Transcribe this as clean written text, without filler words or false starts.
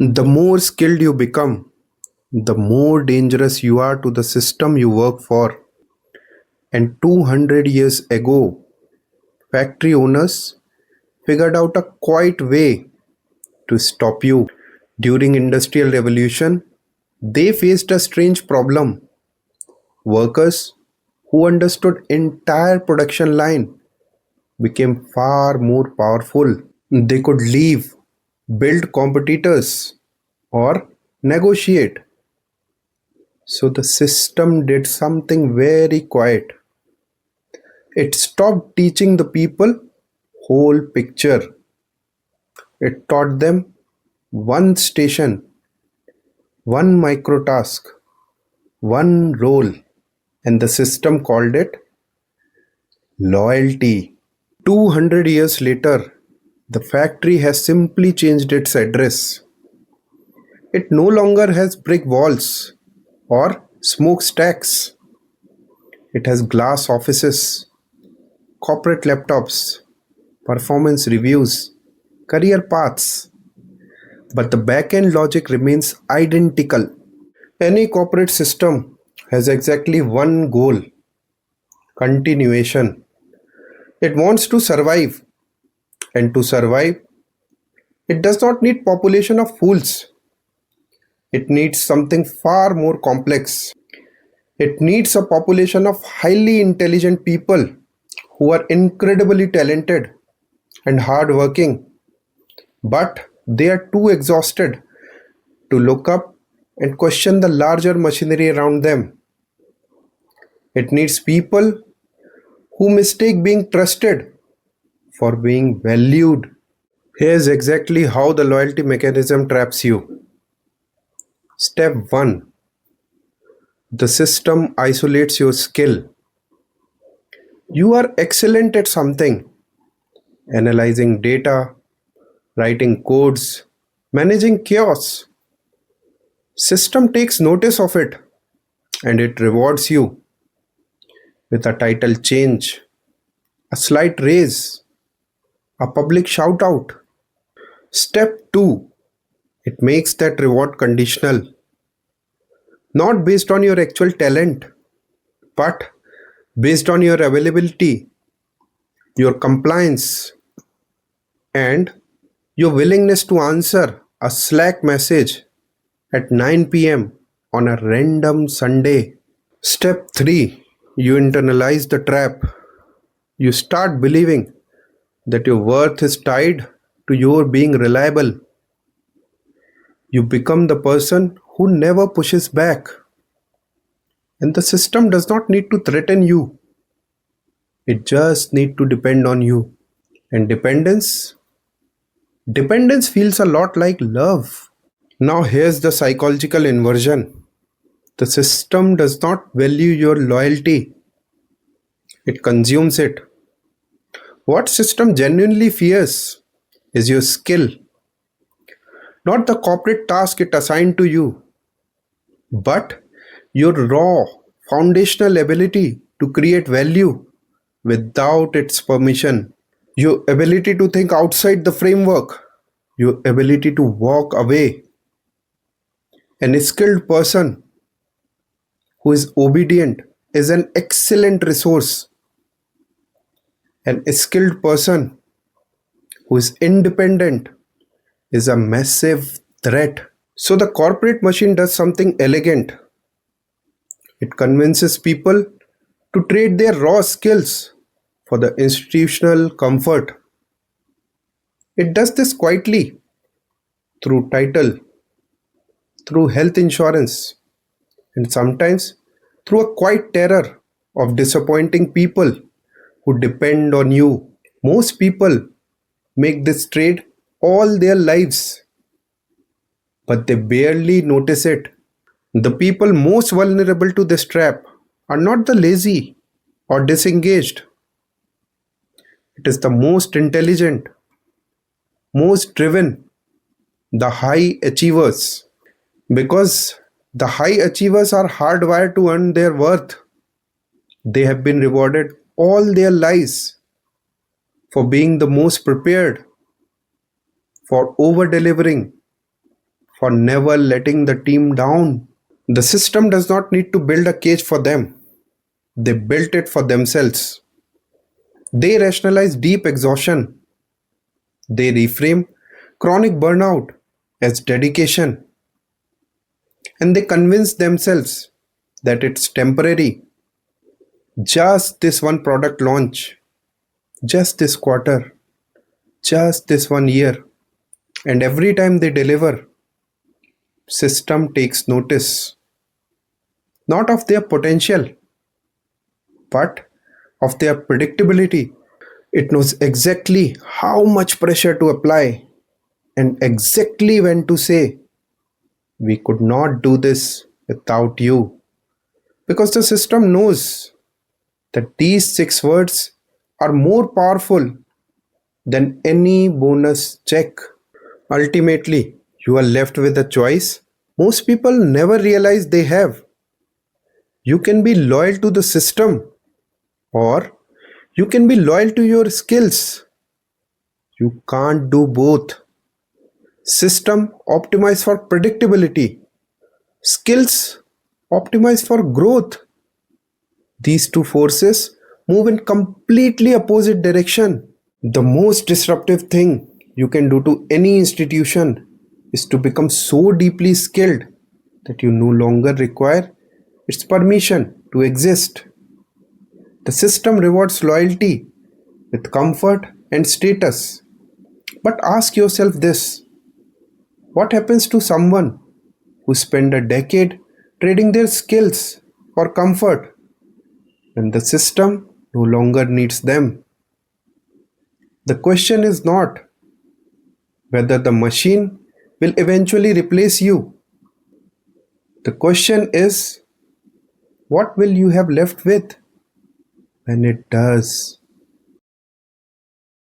The more skilled you become, the more dangerous you are to the system you work for. And 200 years ago, factory owners figured out a quiet way to stop you. During industrial revolution, they faced a strange problem. Workers who understood entire production line became far more powerful. They could leave, build competitors, or negotiate. So the system did something very quiet. It stopped teaching the people whole picture. It taught them one station, one micro task, one role, and the system called it loyalty. 200 years later, the factory has simply changed its address. It no longer has brick walls or smokestacks. It has glass offices, corporate laptops, performance reviews, career paths, but the back-end logic remains identical. Any corporate system has exactly one goal: continuation. It wants to survive, and to survive, it does not need population of fools. It needs something far more complex. It needs a population of highly intelligent people who are incredibly talented and hardworking, but they are too exhausted to look up and question the larger machinery around them. It needs people who mistake being trusted for being valued. Here's exactly how the loyalty mechanism traps you. Step 1: the system isolates your skill. You are excellent at something: analyzing data, writing codes, managing chaos. System takes notice of it and it rewards you with a title change, a slight raise, a public shout out. Step 2: it makes that reward conditional, not based on your actual talent, but based on your availability, your compliance, and your willingness to answer a Slack message at 9 p.m. on a random Sunday. Step 3: you internalize the trap. You start believing that your worth is tied to your being reliable. You become the person who never pushes back. And the system does not need to threaten you, it just needs to depend on you. And dependence feels a lot like love. Now, here's the psychological inversion: the system does not value your loyalty, it consumes it. What system genuinely fears is your skill, not the corporate task it assigned to you, but your raw, foundational ability to create value without its permission. Your ability to think outside the framework, your ability to walk away. An skilled person who is obedient is an excellent resource. An skilled person who is independent is a massive threat. So the corporate machine does something elegant. It convinces people to trade their raw skills for the institutional comfort. It does this quietly, through title, through health insurance, and sometimes through a quiet terror of disappointing people who depend on you. Most people make this trade all their lives, but they barely notice it. The people most vulnerable to this trap are not the lazy or disengaged. It is the most intelligent, most driven, the high achievers. Because the high achievers are hardwired to earn their worth. They have been rewarded all their lives for being the most prepared, for over delivering, for never letting the team down. The system does not need to build a cage for them. They built it for themselves. They rationalize deep exhaustion. They reframe chronic burnout as dedication. And they convince themselves that it's temporary. Just this one product launch, just this quarter, just this 1 year. And every time they deliver, system takes notice, not of their potential, but of their predictability. It knows exactly how much pressure to apply and exactly when to say, we could not do this without you. Because the system knows that these 6 words are more powerful than any bonus check. Ultimately, you are left with a choice most people never realize they have. You can be loyal to the system, or you can be loyal to your skills. You can't do both. System optimize for predictability, skills optimize for growth. These two forces move in completely opposite direction. The most disruptive thing you can do to any institution is to become so deeply skilled that you no longer require its permission to exist. The system rewards loyalty with comfort and status. But ask yourself this: what happens to someone who spent a decade trading their skills for comfort when the system no longer needs them? The question is not whether the machine will eventually replace you. The question is, what will you have left with when it does?